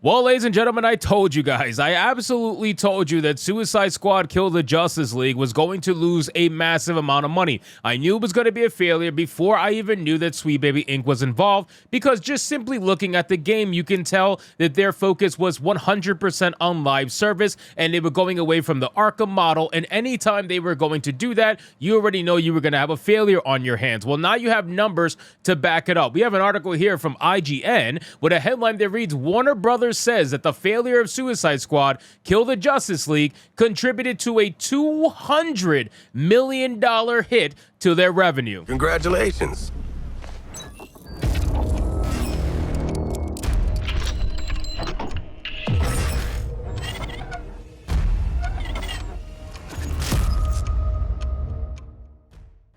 Well, ladies and gentlemen, I told you guys. I absolutely told you that Suicide Squad Kill the Justice League was going to lose a massive amount of money. I knew it was going to be a failure before I even knew that Sweet Baby Inc. was involved, because just simply looking at the game, you can tell that their focus was 100% on live service, and they were going away from the Arkham model, and anytime they were going to do that, you already know you were going to have a failure on your hands. Well, now you have numbers to back it up. We have an article here from IGN with a headline that reads, Warner Brothers says that the failure of Suicide Squad Kill the Justice League contributed to a $200 million hit to their revenue. Congratulations.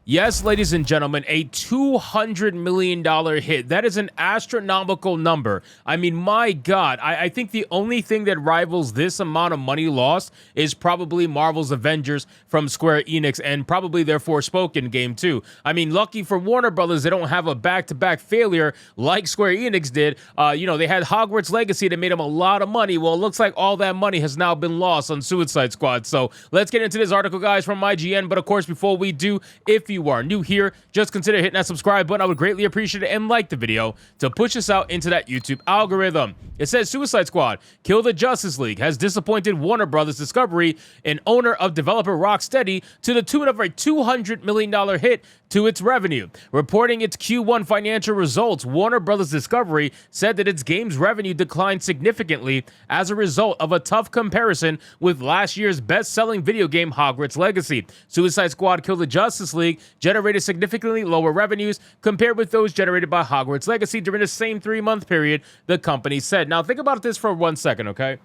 Yes, ladies and gentlemen, a $200 million hit. That is an astronomical number. I mean, my God, I think the only thing that rivals this amount of money lost is probably Marvel's Avengers from Square Enix, and probably their Forspoken game too. I mean, lucky for Warner Brothers, they don't have a back-to-back failure like Square Enix did. They had Hogwarts Legacy that made them a lot of money. Well, it looks like all that money has now been lost on Suicide Squad. So let's get into this article, guys, from IGN. But of course, before we do, if you are new here, just consider hitting that subscribe button. I would greatly appreciate it, and like the video to push us out into that YouTube algorithm. It says Suicide Squad Kill the Justice League has disappointed Warner Brothers Discovery, an owner of developer Rocksteady, to the tune of a $200 million hit to its revenue. Reporting its Q1 financial results, Warner Brothers Discovery said that its game's revenue declined significantly as a result of a tough comparison with last year's best-selling video game Hogwarts Legacy. Suicide Squad Kill the Justice League generated significantly lower revenues compared with those generated by Hogwarts Legacy during the same 3-month period, the company said. Now, think about this for 1 second, okay?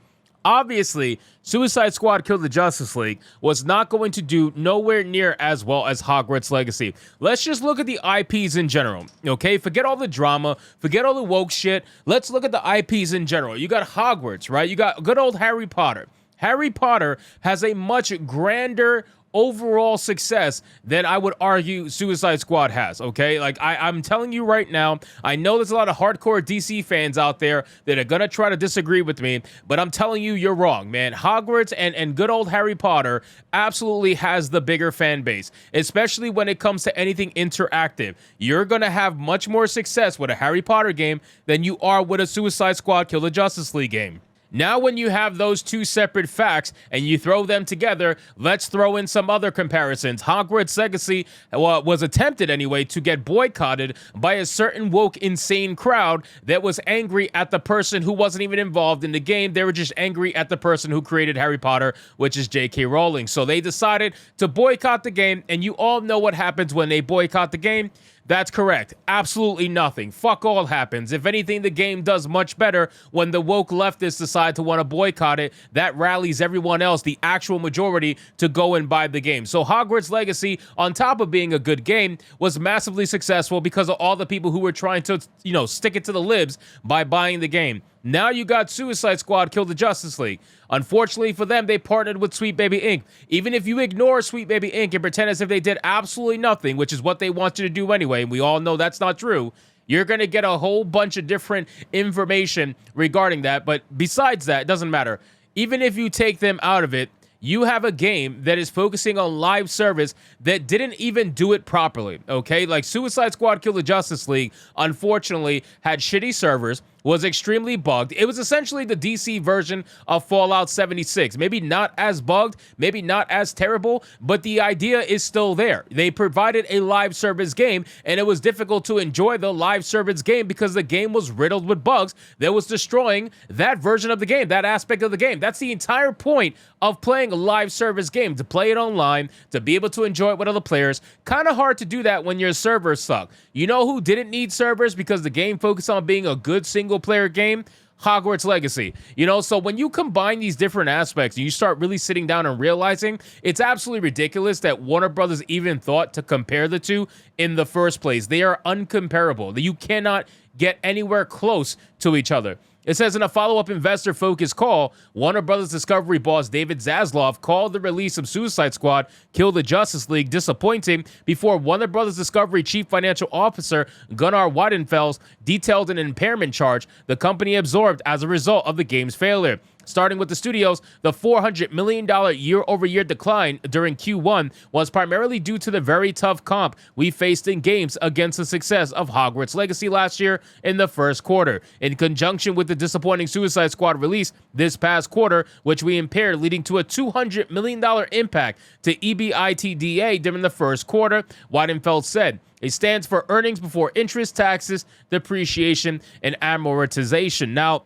Obviously, Suicide Squad Kill the Justice League was not going to do nowhere near as well as Hogwarts Legacy. Let's just look at the IPs in general, okay? Forget all the drama, forget all the woke shit. Let's look at the IPs in general. You got Hogwarts, right? You got good old Harry Potter. Harry Potter has a much grander overall success than I would argue Suicide Squad has, okay? Like, I'm telling you right now, I know there's a lot of hardcore DC fans out there that are gonna try to disagree with me, but I'm telling you, you're wrong, man. Hogwarts and good old Harry Potter absolutely has the bigger fan base, especially when it comes to anything interactive. You're gonna have much more success with a Harry Potter game than you are with a Suicide Squad Kill the Justice League game. Now, when you have those two separate facts and you throw them together, let's throw in some other comparisons. Hogwarts Legacy was attempted anyway to get boycotted by a certain woke, insane crowd that was angry at the person who wasn't even involved in the game. They were just angry at the person who created Harry Potter, which is J.K. Rowling. So they decided to boycott the game, and you all know what happens when they boycott the game. That's correct. Absolutely nothing. Fuck all happens. If anything, the game does much better when the woke leftists decide to want to boycott it. That rallies everyone else, the actual majority, to go and buy the game. So Hogwarts Legacy, on top of being a good game, was massively successful because of all the people who were trying to, stick it to the libs by buying the game. Now you got Suicide Squad Kill the Justice League. Unfortunately for them, they partnered with Sweet Baby Inc. Even if you ignore Sweet Baby Inc. and pretend as if they did absolutely nothing, which is what they want you to do anyway, and we all know that's not true, you're going to get a whole bunch of different information regarding that. But besides that, it doesn't matter. Even if you take them out of it, you have a game that is focusing on live service that didn't even do it properly, okay? Like Suicide Squad Kill the Justice League, unfortunately, had shitty servers, was extremely bugged. It was essentially the DC version of Fallout 76. Maybe not as bugged, maybe not as terrible, but the idea is still there. They provided a live service game, and it was difficult to enjoy the live service game because the game was riddled with bugs that was destroying that version of the game, that aspect of the game. That's the entire point of playing a live service game, to play it online, to be able to enjoy it with other players. Kind of hard to do that when your servers suck. You know who didn't need servers because the game focused on being a good single-player game? Hogwarts Legacy. So when you combine these different aspects and you start really sitting down and realizing it's absolutely ridiculous that Warner Brothers even thought to compare the two in the first place. They are uncomparable. You cannot get anywhere close to each other. It says in a follow-up investor-focused call, Warner Brothers Discovery boss David Zaslav called the release of Suicide Squad Kill the Justice League disappointing before Warner Brothers Discovery Chief Financial Officer Gunnar Weidenfels detailed an impairment charge the company absorbed as a result of the game's failure. Starting with the studios, the $400 million year-over-year decline during Q1 was primarily due to the very tough comp we faced in games against the success of Hogwarts Legacy last year in the first quarter, in conjunction with the disappointing Suicide Squad release this past quarter, which we impaired, leading to a $200 million impact to EBITDA during the first quarter, Weidenfeld said. It stands for earnings before interest, taxes, depreciation, and amortization. Now,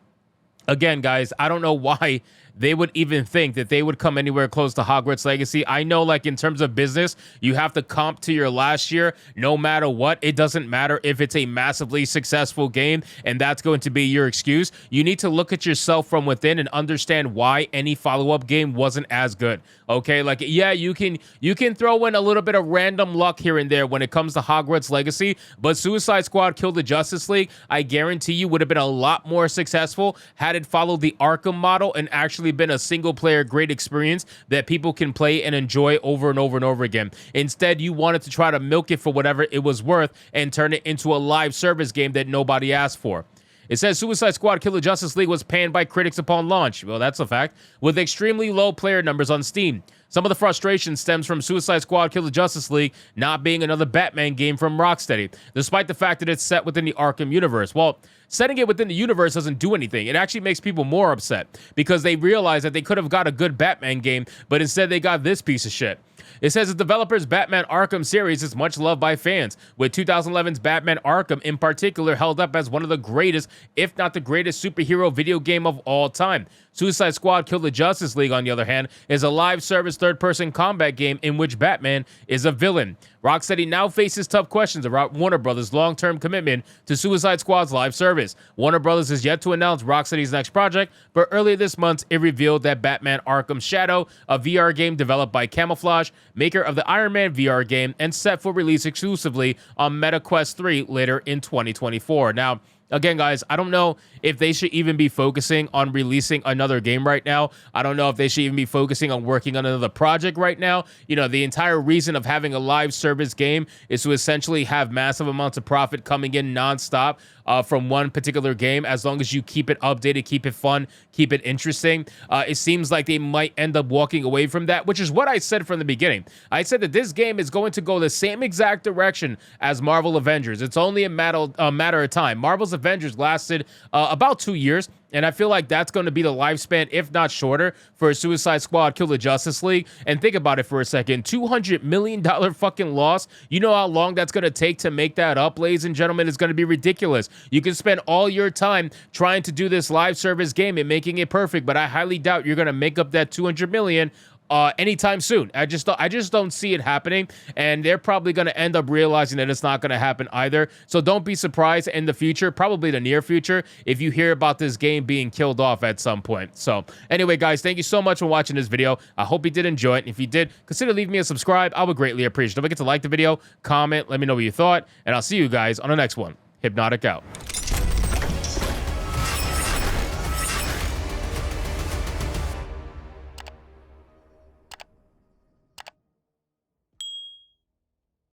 again, guys, I don't know why they would even think that they would come anywhere close to Hogwarts Legacy. I know, like, in terms of business, you have to comp to your last year no matter what. It doesn't matter if it's a massively successful game and that's going to be your excuse. You need to look at yourself from within and understand why any follow-up game wasn't as good. Okay, like, yeah, you can throw in a little bit of random luck here and there when it comes to Hogwarts Legacy, but Suicide Squad Kill the Justice League, I guarantee you, would have been a lot more successful had it followed the Arkham model and actually been a single-player great experience that people can play and enjoy over and over and over again. Instead, you wanted to try to milk it for whatever it was worth and turn it into a live service game that nobody asked for. It says Suicide Squad Kill the Justice League was panned by critics upon launch. Well, that's a fact. With extremely low player numbers on Steam. Some of the frustration stems from Suicide Squad Kill the Justice League not being another Batman game from Rocksteady, despite the fact that it's set within the Arkham universe. Well, setting it within the universe doesn't do anything. It actually makes people more upset because they realize that they could have got a good Batman game, but instead they got this piece of shit. It says the developer's Batman Arkham series is much loved by fans, with 2011's Batman Arkham in particular held up as one of the greatest, if not the greatest, superhero video game of all time. Suicide Squad Kill the Justice League, on the other hand, is a live service third-person combat game in which Batman is a villain. Rocksteady now faces tough questions about Warner Brothers' long-term commitment to Suicide Squad's live service. Warner Brothers is yet to announce Rocksteady's next project, but earlier this month, it revealed that Batman Arkham Shadow, a VR game developed by Camouflage, maker of the Iron Man VR game, and set for release exclusively on Meta Quest 3 later in 2024. Now, again, guys, I don't know if they should even be focusing on releasing another game right now. I don't know if they should even be focusing on working on another project right now. You know, the entire reason of having a live service game is to essentially have massive amounts of profit coming in nonstop from one particular game, as long as you keep it updated, keep it fun, keep it interesting. It seems like they might end up walking away from that, which is what I said from the beginning. I said that this game is going to go the same exact direction as Marvel Avengers. It's only a matter of time. Marvel's Avengers lasted about 2 years, and I feel like that's going to be the lifespan, if not shorter, for Suicide Squad Kill the Justice League. And think about it for a second. $200 million fucking loss. You know how long that's going to take to make that up, ladies and gentlemen? It's going to be ridiculous. You can spend all your time trying to do this live service game and making it perfect, but I highly doubt you're going to make up that $200 million anytime soon. I just don't see it happening, and they're probably going to end up realizing that it's not going to happen either. So don't be surprised in the future, probably the near future, if you hear about this game being killed off at some point. So anyway, guys, thank you so much for watching this video. I hope you did enjoy it. And if you did, consider leaving me a subscribe. I would greatly appreciate it. Don't forget to like the video, comment, let me know what you thought, and I'll see you guys on the next one. Hypnotic out.